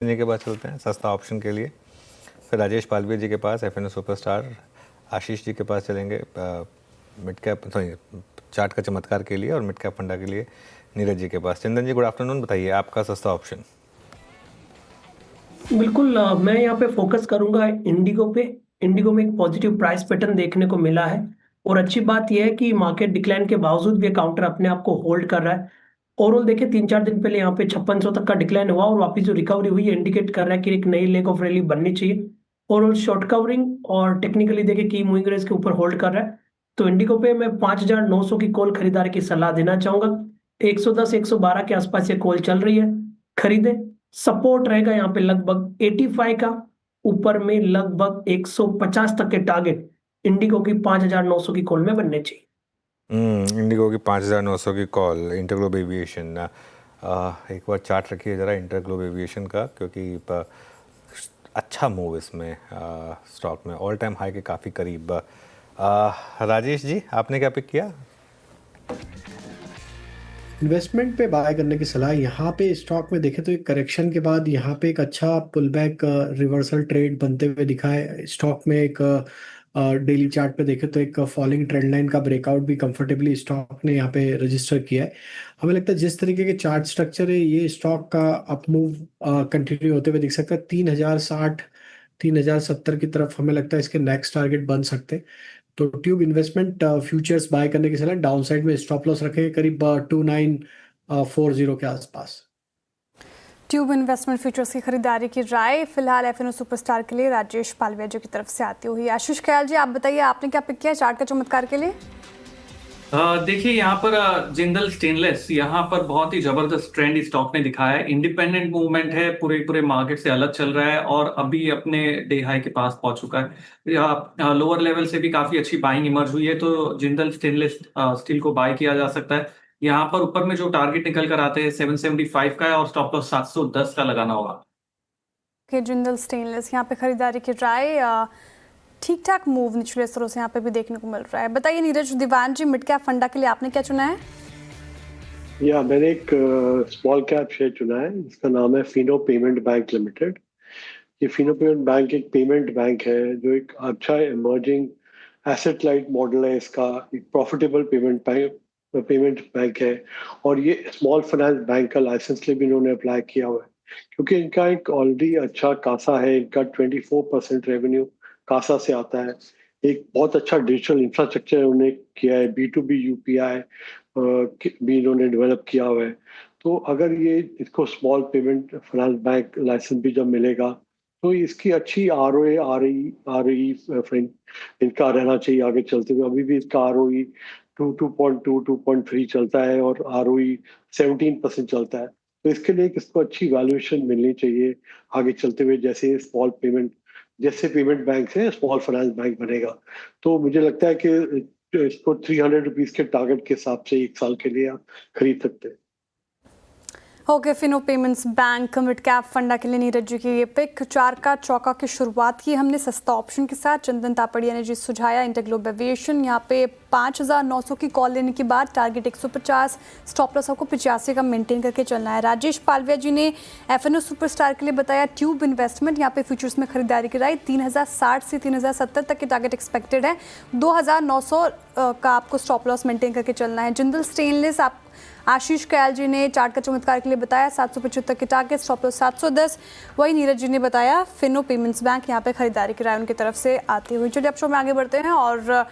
जी के पास चलते हैं सस्ता ऑप्शन के लिए, फिर राजेश पालवी जी के पास एफएनओ सुपरस्टार, आशीष जी के पास चलेंगे मिड कैप चार्ट का चमत्कार के लिए, और मिड कैप फंडा के लिए नीरज जी के पास। चंदन जी गुड आफ्टरनून, बताइए आपका सस्ता ऑप्शन। बिल्कुल मैं यहाँ पे फोकस करूंगा इंडिगो पे। इंडिगो में एक पॉजिटिव प्राइस पैटर्न देखने को मिला है और अच्छी बात यह है कि मार्केट डिक्लाइन के बावजूद भी काउंटर अपने आप को होल्ड कर रहा है। ओवरऑल देखिए 3-4 दिन पहले यहाँ पे 5600 तक का डिक्लाइन हुआ और वापस जो रिकवरी हुई है इंडिकेट कर रहा है कि एक नई लेग ऑफ रैली बननी चाहिए। ओवरऑल शॉर्ट कवरिंग और टेक्निकली देखिए की मूविंग एवरेज के ऊपर होल्ड कर रहा है। तो इंडिगो पे मैं 5900 की कॉल खरीदारी की सलाह देना चाहूंगा। 110 112 के आसपास ये कॉल चल रही है, खरीदे। सपोर्ट रहेगा यहाँ पे लगभग 85 का, ऊपर में लगभग 150 तक के टारगेट इंडिगो की 5900 की कॉल में बनने चाहिए। इंडिगो की 5900 की कॉल, इंटरग्लोब एविएशन। एक बार चार्ट रखिए ज़रा इंटरग्लोब एविएशन का, क्योंकि अच्छा मूव इसमें स्टॉक में ऑल टाइम हाई के काफ़ी करीब। राजेश जी आपने क्या पिक किया? इन्वेस्टमेंट पे बाय करने की सलाह। यहाँ पे स्टॉक में देखें तो एक करेक्शन के बाद यहाँ पे एक अच्छा पुल बैक रिवर्सल ट्रेड बनते हुए दिखा है स्टॉक में। एक डेली चार्ट पे देखें तो एक फॉलिंग ट्रेंड लाइन का ब्रेकआउट भी कंफर्टेबली स्टॉक ने यहाँ पे रजिस्टर किया है। हमें लगता है जिस तरीके के चार्ट स्ट्रक्चर है ये स्टॉक का अप मूव कंटिन्यू होते हुए दिख सकता है। 3060 3070 की तरफ हमें लगता है इसके नेक्स्ट टारगेट बन सकते हैं। तो ट्यूब इन्वेस्टमेंट फ्यूचर्स बाय करने की सलाह। डाउन साइड में स्टॉप लॉस रखेंगे करीब 2940 के आसपास। ट्यूब इन्वेस्टमेंट फ्यूचर्स की खरीदारी की राय फिलहाल एफएनओ सुपरस्टार के लिए राजेश पालविया जी की तरफ से आती हुई। आशीष ख्याल जी आप बताइए आपने क्या पिक किया चार्ट का चमत्कार के लिए? देखिए यहाँ पर जिंदल स्टेनलेस यहाँ पर बहुत ही जबरदस्त ट्रेंड स्टॉक ने दिखाया है। इंडिपेंडेंट मूवमेंट है, पूरे पूरे मार्केट से अलग चल रहा है और अभी अपने डे हाई के पास पहुंच चुका है। लोअर लेवल से भी काफी अच्छी बाइंग इमर्ज हुई है, तो जिंदल स्टेनलेस स्टील को बाय किया जा सकता है। यहाँ पर ऊपर में जो टारगेट निकल कर आते हैं 775 का है और स्टॉप लॉस 710 का लगाना होगा। जिंदल स्टेनलेस यहाँ पे खरीदारी की राय। ठीक ठाक मूव निचले स्तरों से यहाँ पे भी देखने को मिल रहा है। बताइए नीरज दीवान जी मिड कैप फंडा के लिए आपने क्या चुना है? मैंने एक स्मॉल कैप शेयर चुना है, इसका नाम है फिनो पेमेंट बैंक लिमिटेड। ये फिनो पेमेंट बैंक एक पेमेंट बैंक है जो एक अच्छा इमर्जिंग एसेट लाइट मॉडल है। इसका एक प्रॉफिटेबल पेमेंट बैंक है और ये स्मॉल फाइनेंस बैंक का लाइसेंस लिए भी इन्होंने अप्लाई किया हुआ है, क्योंकि इनका एक ऑलरेडी अच्छा कासा है। इनका 24% रेवेन्यू कासा से आता है। एक बहुत अच्छा डिजिटल इंफ्रास्ट्रक्चर उन्होंने किया है, B2B UPI भी इन्होंने डेवलप किया हुआ है। तो अगर ये इसको small payment finance bank license भी जब मिलेगा तो इसकी अच्छी ROA ROE इनका रहना चाहिए आगे चलते हुए। अभी भी इसका ROE 2.3 चलता है और ROE 17% चलता है। तो इसके लिए इसको अच्छी वैल्यूएशन मिलनी चाहिए आगे चलते हुए। जैसे पेमेंट बैंक से स्मॉल फाइनेंस बैंक बनेगा, तो मुझे लगता है कि इसको 300 रुपीज के टारगेट के हिसाब से 1 साल के लिए आप खरीद सकते हैं। Okay, Fino payments bank mid cap फंडा के लिए नीरज जी की ये पिक। चार का चौका की शुरुआत की हमने सस्ता ऑप्शन के साथ। चंदन तापड़िया ने जी सुझाया इंटरग्लोब एविएशन। यहाँ पे 5900 की कॉल लेने के बाद टारगेट 150, स्टॉप लॉस आपको 85 का मेंटेन करके चलना है। राजेश पालविया जी ने एफएनओ सुपरस्टार के लिए बताया ट्यूब इन्वेस्टमेंट। यहाँ पे फ्यूचर्स में खरीदारी की राय। 3060 से 3070 तक के टारगेट एक्सपेक्टेड है। 2900 का आपको स्टॉप लॉस मेंटेन करके चलना है। जिंदल स्टेनलेस आशीष कयाल जी ने चार्ट का चमत्कार के लिए बताया 775 के टारगेट, स्टॉप लॉस 710। वही नीरज जी ने बताया फिनो पेमेंट्स बैंक यहाँ पे खरीदारी की राय उनकी तरफ से आती हुई। चलिए अब शो में आगे बढ़ते हैं और